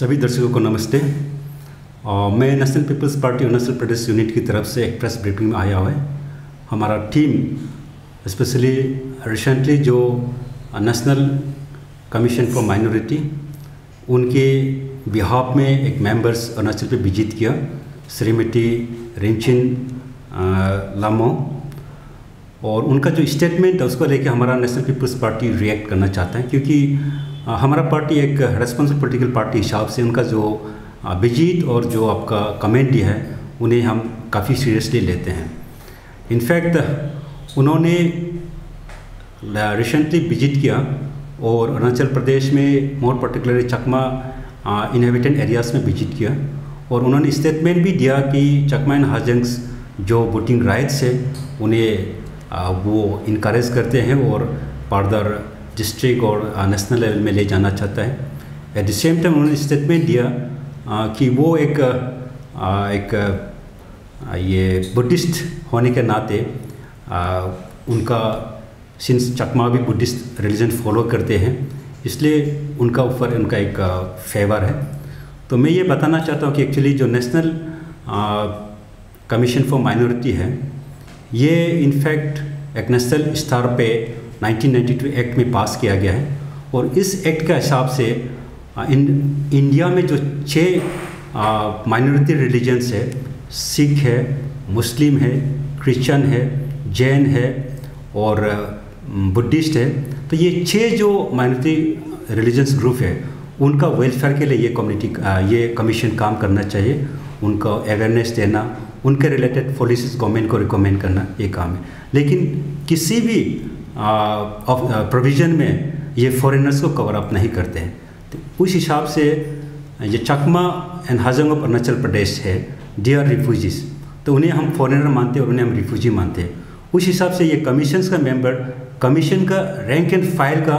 सभी दर्शकों को नमस्ते। मैं national peoples party Arunachal Pradesh unit की तरफ से एक प्रेस ब्रीफिंग में आया हुआ है। हमारा टीम स्पेशली रिसेंटली जो नेशनल कमीशन फॉर माइनॉरिटी उनके बिहाफ में एक मेंबर्स अरुणाचल पे विजिट किया, श्रीमती रिमचिन लामो, और उनका जो स्टेटमेंट है उसको लेके हमारा नेशनल पीपल्स पार्टी रिएक्ट करना चाहता है, क्योंकि हमारा पार्टी एक रेस्पॉन्सिबल पॉलिटिकल पार्टी हिसाब से उनका जो विजिट और जो आपका कमेंट दिया है उन्हें हम काफ़ी सीरियसली लेते हैं। इनफैक्ट उन्होंने रिसेंटली विजिट किया और अरुणाचल प्रदेश में मोर पर्टिकुलरली चकमा इनहेबिटेड एरियाज़ में विजिट किया, और उन्होंने स्टेटमेंट भी दिया कि चकमा एंड हाजंग्स जो वोटिंग राइट्स है उन्हें वो इनकरेज करते हैं और फर्दर डिस्ट्रिक्ट और नेशनल लेवल में ले जाना चाहता है। एट द सेम टाइम उन्होंने स्टेटमेंट दिया कि वो एक ये बुद्धिस्ट होने के नाते उनका सिंस चकमा भी बुद्धिस्ट रिलीजन फॉलो करते हैं, इसलिए उनका ऊपर उनका एक फेवर है। तो मैं ये बताना चाहता हूँ कि एक्चुअली जो नेशनल कमीशन फॉर माइनॉरिटी है ये इनफैक्ट एक नेशनल स्तर पे 1992 एक्ट में पास किया गया है, और इस एक्ट के हिसाब से इंडिया में जो 6 माइनॉरिटी रिलीजन्स है, सिख है, मुस्लिम है, क्रिश्चियन है, जैन है और बुद्धिस्ट है, तो ये 6 जो माइनॉरिटी रिलीजन्स ग्रुप है उनका वेलफेयर के लिए ये कम्युनिटी ये कमीशन काम करना चाहिए। उनको अवेयरनेस देना, उनके रिलेटेड पॉलिसीज गवर्नमेंट को रिकमेंड करना ये काम है। लेकिन किसी भी प्रोविज़न में ये फॉरेनर्स को कवर अप नहीं करते हैं। तो उस हिसाब से ये चकमा एंड हाजंग ऑफ अरुणाचल प्रदेश है, दे आर रिफ्यूजीज, तो उन्हें हम फॉरेनर मानते हैं और उन्हें हम रिफ्यूजी मानते हैं। उस हिसाब से ये कमीशन का मेंबर, कमीशन का रैंक एंड फाइल का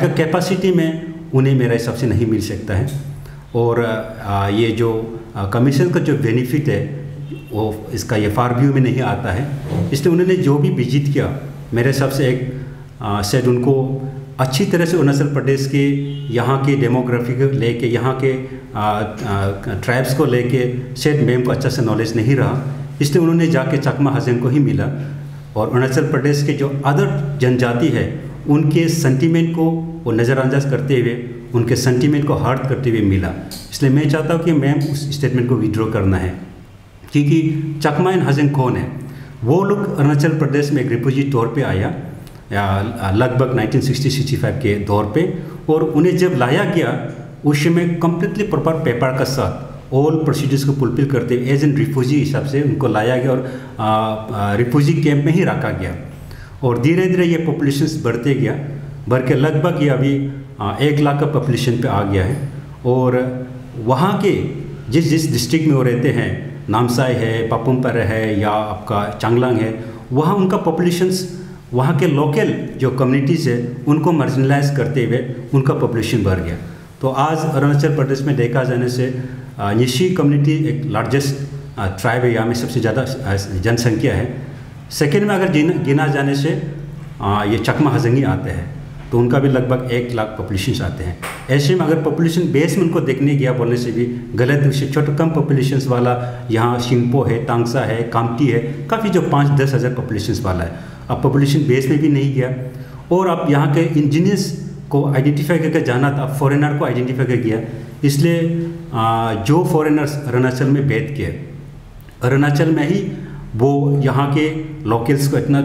कैपेसिटी में उन्हें मेरे हिसाब से नहीं मिल सकता है, और ये जो कमीशन का जो बेनिफिट है वो इसका ये फार व्यू में नहीं आता है। इसलिए उन्होंने जो भी विजिट किया मेरे हिसाब से एक शायद उनको अच्छी तरह से अरुणाचल प्रदेश के यहाँ के डेमोग्राफी को लेके, यहाँ के ट्राइब्स को लेके शायद मैम को अच्छा से नॉलेज नहीं रहा, इसलिए उन्होंने जाके चकमा हाजंग को ही मिला और अरुणाचल प्रदेश के जो अदर जनजाति है उनके सेंटीमेंट को वो नज़रअंदाज करते हुए, उनके सेंटीमेंट को हर्ट करते हुए मिला। इसलिए मैं चाहता हूँ कि मैम उस स्टेटमेंट को विड्रॉ करना है, क्योंकि चकमा एंड हाजंग कौन है? वो लोग अरुणाचल प्रदेश में एक रिफ्यूजी तौर पे आया लगभग 1960-65 के दौर पे, और उन्हें जब लाया गया उस समय कम्प्लीटली प्रॉपर पेपर का साथ ऑल प्रोसीजर्स को फुलफिल करते हुए एज एन रिफ्यूजी हिसाब से उनको लाया गया और रिफ्यूजी कैंप में ही रखा गया, और धीरे धीरे ये पॉपुलेशन बढ़ते गया, बढ़ के लगभग ये अभी 1 लाख का पॉपुलेशन पे आ गया है। और वहाँ के जिस डिस्ट्रिक्ट में वो रहते हैं, नामसाई है, पापुमपर है या आपका चांगलांग है, वहाँ उनका पॉपुलेशंस, वहाँ के लोकल जो कम्युनिटीज़ है उनको मार्जिनलाइज करते हुए उनका पॉपुलेशन बढ़ गया। तो आज अरुणाचल प्रदेश में देखा जाने से निशी कम्युनिटी एक लार्जेस्ट ट्राइब है, यहाँ में सबसे ज़्यादा जनसंख्या है। सेकेंड में अगर गिना जाने से ये चकमा हाजंगी आते हैं, तो उनका भी लगभग 1 लाख पॉपुलेशन आते हैं। ऐसे में अगर पॉपुलेशन बेस में उनको देखने गया बोलने से भी गलत, उससे छोटा कम पॉपुलेशन वाला यहाँ शिंगपो है, तांगसा है, कामटी है, काफ़ी जो 5-10 हज़ार पॉपुलेशन वाला है। अब पॉपुलेशन बेस में भी नहीं गया, और अब यहाँ के इंजीनियर्स को आइडेंटिफाई करके जाना था, फॉरेनर को आइडेंटिफाई कर गया। इसलिए जो फॉरेनर्स अरुणाचल में बैठ के अरुणाचल में ही वो यहाँ के लोकल्स को इतना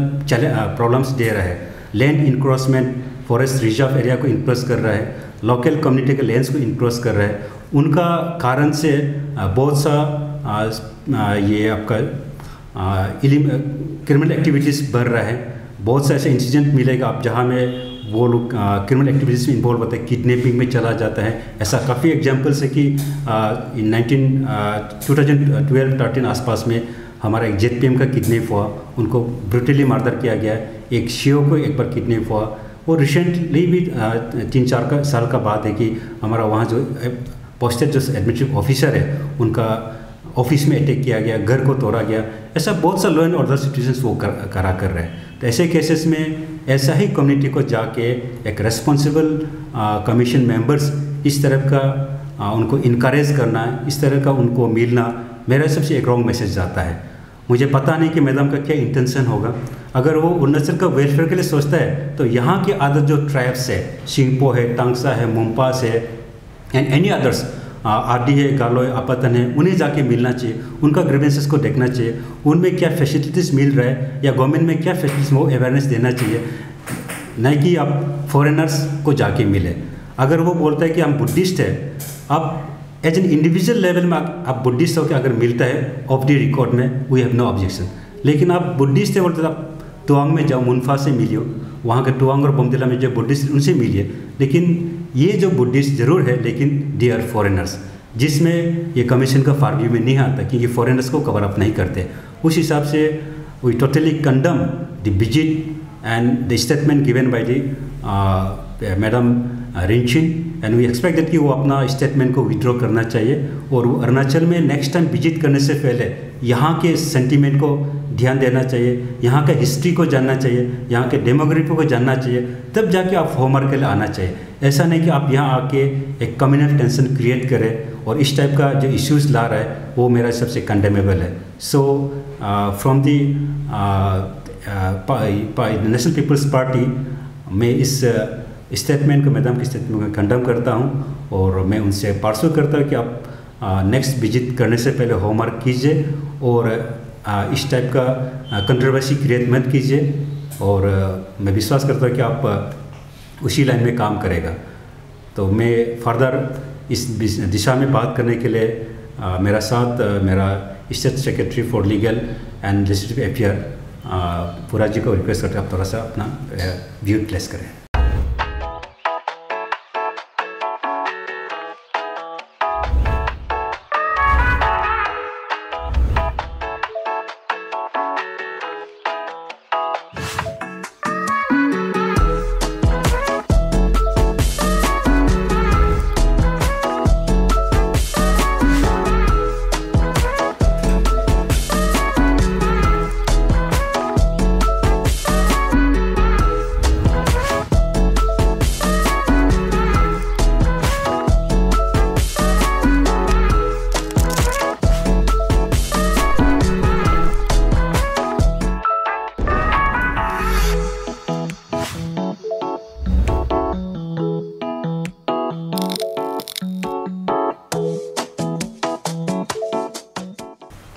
प्रॉब्लम्स दे रहा है। Land encroachment, forest reserve area को इंक्रोच कर रहा है, लोकल कम्युनिटी के लैंड्स को इंक्रोच कर रहा है। उनका कारण से बहुत सा ये आपका क्रिमिनल एक्टिविटीज़ बढ़ रहा है। बहुत सा ऐसे इंसिडेंट मिलेगा आप जहाँ में वो लोग क्रिमिनल एक्टिविटीज़ में इन्वॉल्व होते हैं, किडनैपिंग में चला जाता है। ऐसा काफ़ी एग्जांपल्स है कि 2012-13 आसपास में हमारा एक जेडपीएम का किडनैप हुआ, उनको ब्रूटली मर्डर किया गया। एक सीओ को एक बार किडनैप हुआ, और रिसेंटली भी 3-4 साल का बात है कि हमारा वहाँ जो पोस्टेड जो एडमिनिस्ट्रेटिव ऑफिसर है उनका ऑफिस में अटैक किया गया, घर को तोड़ा गया। ऐसा बहुत सा लॉ एंड ऑर्डर सिचुएशंस वो कर रहे हैं। तो ऐसे केसेस में ऐसा ही कम्युनिटी को जाके एक रेस्पॉन्सिबल कमीशन मेंबर्स इस तरह का उनको इनकरेज करना, इस तरह का उनको मिलना, मेरा सबसे एक रॉन्ग मैसेज जाता है। मुझे पता नहीं कि मैडम का क्या इंटेंशन होगा। अगर वो अरुणाचल का वेलफेयर के लिए सोचता है तो यहाँ के अदर जो ट्राइब्स है, शिंगपो है, टांगसा है, मोम्पास है एंड एनी अदर्स, आरडी है, गालोय, आपतन है, उन्हें जाके मिलना चाहिए, उनका ग्रीवेंसेस को देखना चाहिए, उनमें क्या फैसिलिटीज़ मिल रहा है या गवर्नमेंट में क्या फैसिलिटीज़, वो अवेयरनेस देना चाहिए, नहीं कि आप फॉरेनर्स को जाके मिले। अगर वो बोलता है कि हम बुद्धिस्ट है, आप एज एन इंडिविजुअल लेवल में आप बुद्धिस्ट हो के अगर मिलता है ऑफ द रिकॉर्ड में, वी हैव नो ऑब्जेक्शन। लेकिन आप बुद्धिस्ट है बोलते तो आप तुआंग में जाओ, मुनफा से मिलियो, वहाँ के तुआंग और बोमदिला में जो बुद्धिस्ट उनसे मिलिए। लेकिन ये जो बुद्धिस्ट ज़रूर है, लेकिन दे आर फॉरेनर्स, जिसमें ये कमीशन का फार्व्यू में नहीं आता, क्योंकि फॉरेनर्स को कवर अप नहीं करते। उस हिसाब से we totally condemn the visit and the statement given by the madam Rinchin, and we expect that कि वो अपना स्टेटमेंट को विड्रॉ करना चाहिए और वो अरुणाचल में नेक्स्ट टाइम विजिट करने से पहले यहाँ के सेंटीमेंट को ध्यान देना चाहिए, यहाँ का हिस्ट्री को जानना चाहिए, यहाँ के डेमोग्राफी को जानना चाहिए, तब जाके आप होमवर्क के लिए आना चाहिए। ऐसा नहीं कि आप यहाँ आके एक कम्युनल टेंशन क्रिएट करें और इस टाइप का जो इश्यूज़ ला रहा है वो मेरा सबसे कंडेमेबल है। So from the National peoples Party मैं इस स्टेटमेंट को, मैडम के स्टेटमेंट को कंडम करता हूँ और मैं उनसे पार्सू करता हूँ कि आप नेक्स्ट विजिट करने से पहले होमवर्क कीजिए और इस टाइप का कंट्रोवर्सी क्रिएट मत कीजिए, और मैं विश्वास करता हूँ कि आप उसी लाइन में काम करेगा। तो मैं फर्दर इस दिशा में बात करने के लिए मेरा साथ मेरा state secretary for legal and legislative affair पुरा जी को रिक्वेस्ट करते आप थोड़ा सा अपना व्यू प्लेस करें।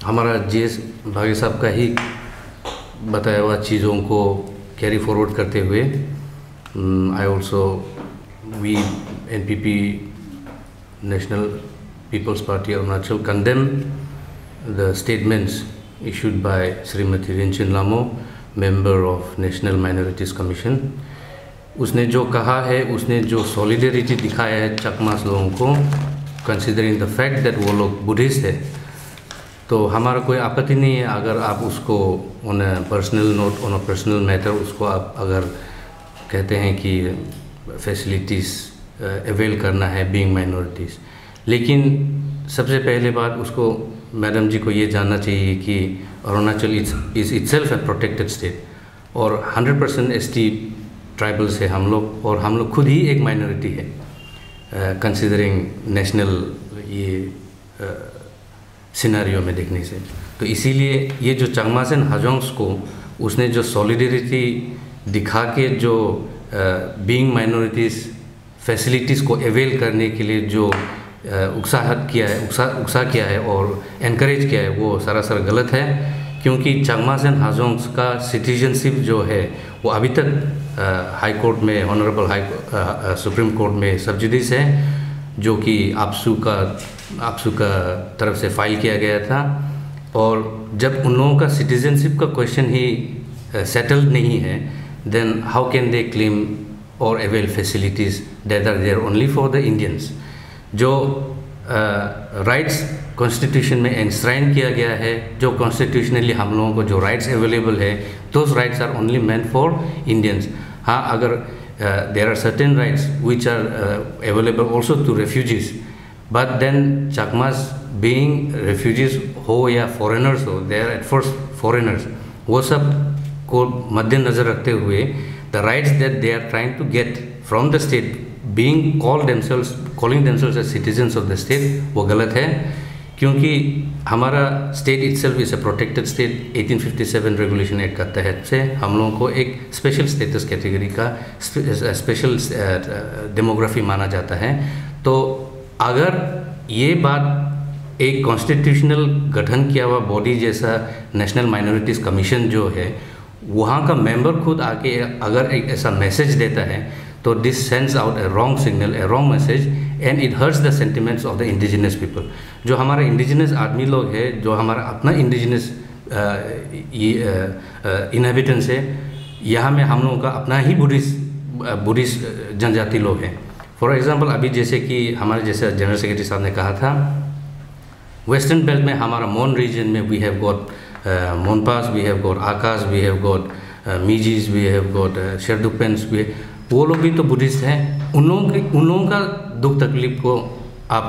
हमारा जीएस भागी साहब का ही बताया हुआ चीज़ों को कैरी फॉरवर्ड करते हुए I also we NPP national peoples party Arunachal condemn the statements issued by Shrimati Rinchin Lamo, member of national minorities commission. उसने जो कहा है, उसने जो सॉलिडेरिटी दिखाया है चकमास लोगों को, कंसिडरिंग द फैक्ट दैट वो लोग बुद्धिस्ट है, तो हमारा कोई आपत्ति नहीं है अगर आप उसको on a personal note, on a personal matter उसको आप अगर कहते हैं कि फैसिलिटीज़ अवेल करना है बीइंग माइनॉरिटीज़। लेकिन सबसे पहले बात उसको मैडम जी को ये जानना चाहिए कि Arunachal is itself A protected state और 100% एसटी ट्राइबल से हम लोग, और हम लोग खुद ही एक माइनॉरिटी है कंसिडरिंग नेशनल ये सिनेरियो में देखने से। तो इसीलिए ये जो चंगमासेन हाजोंग्स को उसने जो सॉलिडेरिटी दिखा के जो बीइंग माइनॉरिटीज़ फैसिलिटीज़ को अवेल करने के लिए जो उत्साहित किया है, उत्साह किया है और एनकरेज किया है, वो सरासर गलत है। क्योंकि चंगमासेन हाजोंग्स का सिटीजनशिप जो है वो अभी तक हाई कोर्ट में, ऑनरेबल सुप्रीम कोर्ट में सब्जुडिस है, जो कि आपसू का तरफ से फाइल किया गया था। और जब उन लोगों का सिटीजनशिप का क्वेश्चन ही सेटल्ड नहीं है, then how can they claim और avail facilities that are there only for the Indians. जो राइट्स कॉन्स्टिट्यूशन में एंश्राइन किया गया है, जो कॉन्स्टिट्यूशनली हम लोगों को जो राइट्स अवेलेबल है, those rights are only meant for Indians. हाँ, अगर there are certain rights which are available also to refugees, but then Chakmas being refugees हो या foreigners हो, they are at first foreigners, वो सब को मद्देनज़र रखते हुए the rights that they are trying to get from the state being calling themselves as citizens of the state वो गलत है, क्योंकि हमारा state itself is a protected state. 1857 regulation act का तहत से हम लोगों को एक स्पेशल स्टेटस कैटेगरी का स्पेशल डेमोग्राफी माना जाता है। तो अगर ये बात एक कॉन्स्टिट्यूशनल गठन किया हुआ बॉडी जैसा नेशनल माइनॉरिटीज़ कमीशन जो है, वहाँ का मेंबर खुद आके अगर एक ऐसा मैसेज देता है, तो this sends out A wrong signal, A wrong message, and it hurts the sentiments of the indigenous people. जो हमारे इंडिजिनस आदमी लोग हैं, जो हमारा अपना इंडिजिनस इनहेबिटेंस है, यहाँ में हम लोगों का अपना ही बुद्धिस्ट जनजाति लोग हैं। फॉर एग्जांपल अभी जैसे कि हमारे जैसे जनरल सेक्रेटरी साहब ने कहा था, वेस्टर्न बेल्ट में हमारा मोन रीजन में we have got Monpas, we have got Akas, we have got Mijis, we have got Sherdukpens, वो लोग भी तो बुद्धिस्ट हैं। उन लोगों का दुख तकलीफ को आप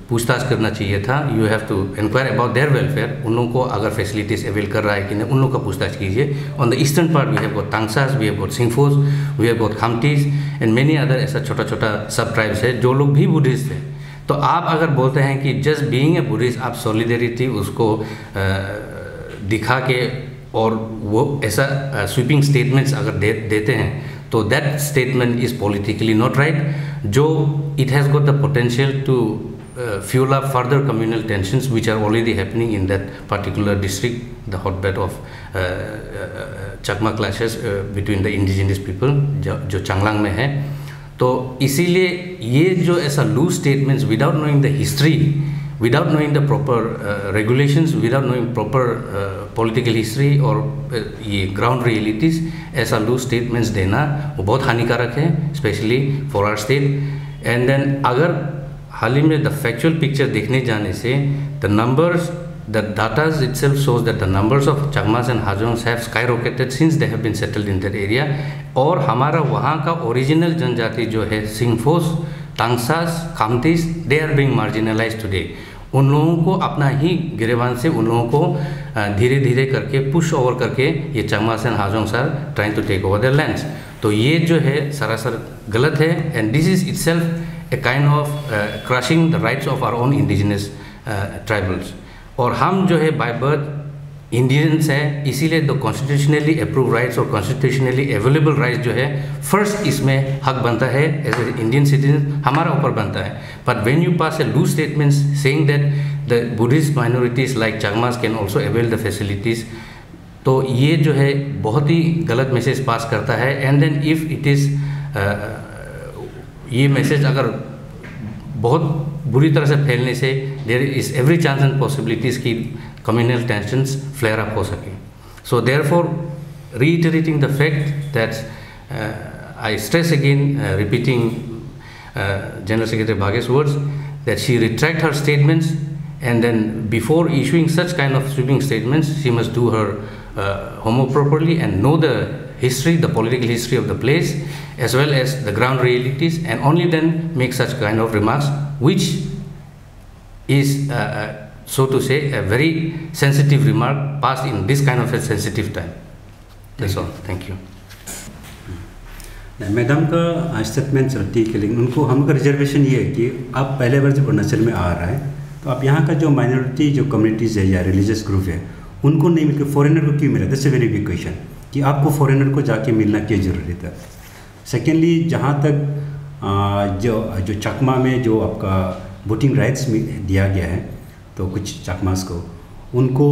पूछताछ करना चाहिए था। You have to enquire about their welfare. उन लोगों को अगर फैसिलिटीज अवेल कर रहा है कि नहीं, उन लोगों का पूछताछ कीजिए। On the eastern part we have got Tangsas, we have got Singphos, we have got Khamtis and many other ऐसा छोटा छोटा सब ट्राइब्स है जो लोग भी बुद्धिस्ट हैं। तो आप अगर बोलते हैं कि जस्ट बीइंग ए बुद्धिस्ट आप सॉलिडेरिटी उसको दिखा के और वो ऐसा स्वीपिंग स्टेटमेंट्स अगर देते हैं, तो that statement is politically not right. जो it has got the potential to fuel up further communal tensions which are already happening in that particular district, the hotbed of Chakma clashes between the indigenous people जो चांगलांग में है। तो इसीलिए ये जो ऐसा loose statements without knowing the history, without knowing the proper regulations, without knowing proper political history और ये ग्राउंड रियलिटीज़, ऐसा लूज स्टेटमेंट्स देना वो बहुत हानिकारक है, specially for our state. And then अगर हाल ही में द फैक्चुअल पिक्चर देखने जाने से the numbers, the datas itself shows that the numbers of Chakmas and Hajongs have skyrocketed since they have been settled in that area. और हमारा वहाँ का ओरिजिनल जनजाति जो है Singphos, Tangsas, Khamtis, they are being marginalized today. उन लोगों को अपना ही गिरेबान से उन लोगों को धीरे धीरे करके पुश ओवर करके ये Chakmas and Hajongs are trying to take over their lands. तो ये जो है सरासर गलत है, and this is itself a kind of crushing the rights of our own indigenous tribals। और हम जो है बाय बर्थ इंडियंस हैं, इसीलिए द कॉन्स्टिट्यूशनली अप्रूव राइट्स और कॉन्स्टिट्यूशनली अवेलेबल राइट्स जो है फर्स्ट इसमें हक बनता है एज ए इंडियन सिटीजन, हमारा ऊपर बनता है। But when you pass a loose statements saying that the Buddhist minorities like Chakmas can also avail the facilities, तो ये जो है बहुत ही गलत मैसेज पास करता है। And then if it is ये मैसेज अगर बहुत बुरी तरह से फैलने से there is every chance and possibilities की कम्युनल टेंशंस फ्लेयर अप हो सके। So therefore reiterating the fact that I stress again repeating general secretary Bhagesh words that she retract her statements, and then before issuing such kind of sweeping statements she must do her homework properly and know the history, the political history of the place as well as the ground realities, and only then make such kind of remarks which is so to say a very sensitive remark passed in this kind of a sensitive time. That's all. Thank you. Madam का statement चलती है, लेकिन उनको हमका reservation ये है कि आप पहले बार जब अरुणाचल में आ रहा है तो आप यहाँ का जो माइनॉरिटी जो कम्युनिटीज़ है या रिलीजियस ग्रुप है उनको नहीं मिलकर फॉरेनर को क्यों मिला? That's a very big question कि आपको फॉरेनर को जाके मिलना क्यों जरूरी था। सेकेंडली, जहाँ तक जो चकमा में जो आपका वोटिंग राइट्स दिया गया है, तो कुछ चकमास को उनको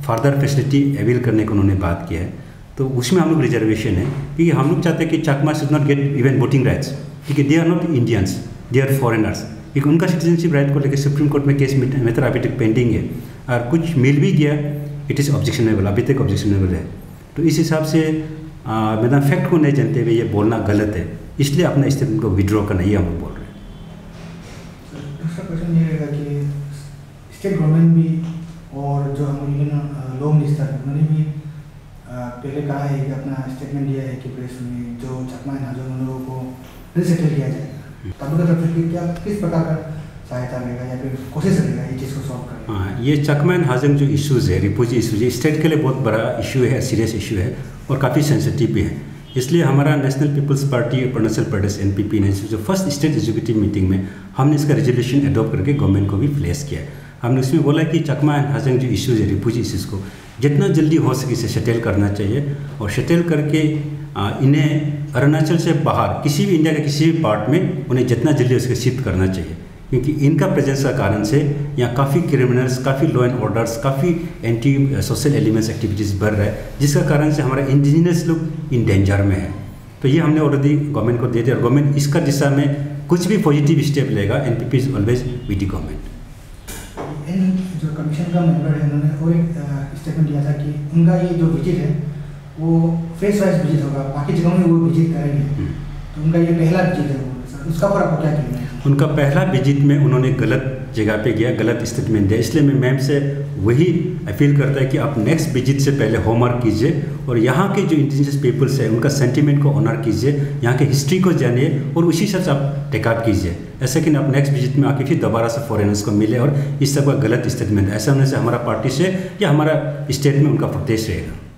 फर्दर फैसिलिटी अवेल करने को उन्होंने बात किया है, तो उसमें हम लोग रिजर्वेशन है क्योंकि हम लोग चाहते हैं कि Chakmas should not get even voting rights, क्योंकि they are not Indians, they are foreigners. क्योंकि उनका सिटीजनशिप राइट को लेकर सुप्रीम कोर्ट में केस मैटर अभी तक पेंडिंग है, और कुछ मिल भी गया, इट इज़ ऑब्जेक्शनेबल, अभी तक ऑब्जेक्शनेबल है। तो इस हिसाब से मैडम फैक्ट को नहीं जानते हुए ये बोलना गलत है, इसलिए अपना स्टेटमेंट को विड्रॉ करना ही हम लोग बोल रहे हैं। दूसरा क्वेश्चन ये रहेगा कि स्टेट गवर्नमेंट भी और जो हम लॉ मिनिस्टर उन्होंने भी पहले कहा है कि अपना स्टेटमेंट दिया है कि प्रेस में जो चकमा हाजोंग उन लोगों को रिसेटल किया जाएगा, तब का तरफ से क्या किस प्रकार का सहायता मिलेगा या फिर कोशिश करेगा ये चीज़ को सॉल्व करने? हाँ, ये चकमा एंड हाजोंग जो इश्यूज़ है, रिफ्यूजी इशूज़ है, स्टेट के लिए बहुत बड़ा इशू है, सीरियस इशू है और काफ़ी सेंसिटिव भी है, इसलिए हमारा national peoples party Arunachal Pradesh NPP ने जो फर्स्ट स्टेट एग्जीक्यूटिव मीटिंग में हमने इसका रेजोल्यूशन एडॉप्ट करके गवर्नमेंट को भी प्लेस किया। हमने उसमें बोला कि चकमा एंड हाजंग जो इश्यूज है, रिफ्यूजी इश्यूज़ को जितना जल्दी हो सके इसे सेटल करना चाहिए, और सेटल करके इन्हें अरुणाचल से बाहर किसी भी इंडिया के किसी भी पार्ट में उन्हें जितना जल्दी उसके शिफ्ट करना चाहिए, क्योंकि इनका प्रेजेंस का कारण से यहाँ काफ़ी क्रिमिनल्स, काफ़ी लॉ एंड ऑर्डर्स, काफ़ी एंटी सोशल एलिमेंट्स एक्टिविटीज़ बढ़ रहा है, जिसका कारण से हमारा इंडिजिनस लोग इन डेंजर में है। तो ये हमने ऑलरेडी गवर्नमेंट को दे दिया, और गवर्नमेंट इसका दिशा में कुछ भी पॉजिटिव स्टेप लेगा, NPP is always with the government. जो कमीशन का मेंबर है उन्होंने और एक स्टेटमेंट दिया था कि उनका ये जो विजिट है वो फेस वाइज विजिट होगा, बाकी जगहों में वो विजिट करेंगे, तो उनका ये पहला विजिट है वो, उसका पर आपको क्या कहना है? उनका पहला विजिट में उन्होंने गलत जगह पे गया, गलत स्टेटमेंट दिया, इसलिए मैं मैम से वही अपील करता है कि आप नेक्स्ट विजिट से पहले होमवर्क कीजिए और यहाँ के जो इंडिजिनस पीपल्स है उनका सेंटीमेंट को ऑनर कीजिए, यहाँ के हिस्ट्री को जानिए और उसी हिसाब से आप टेकअप कीजिए, ऐसा कि आप नेक्स्ट विजिट में आके फिर दोबारा से फॉरेनर्स को मिले और इस सब का गलत स्टेटमेंट, ऐसा होने से हमारा पार्टी से या हमारा स्टेट में उनका प्रोटेस्ट रहेगा।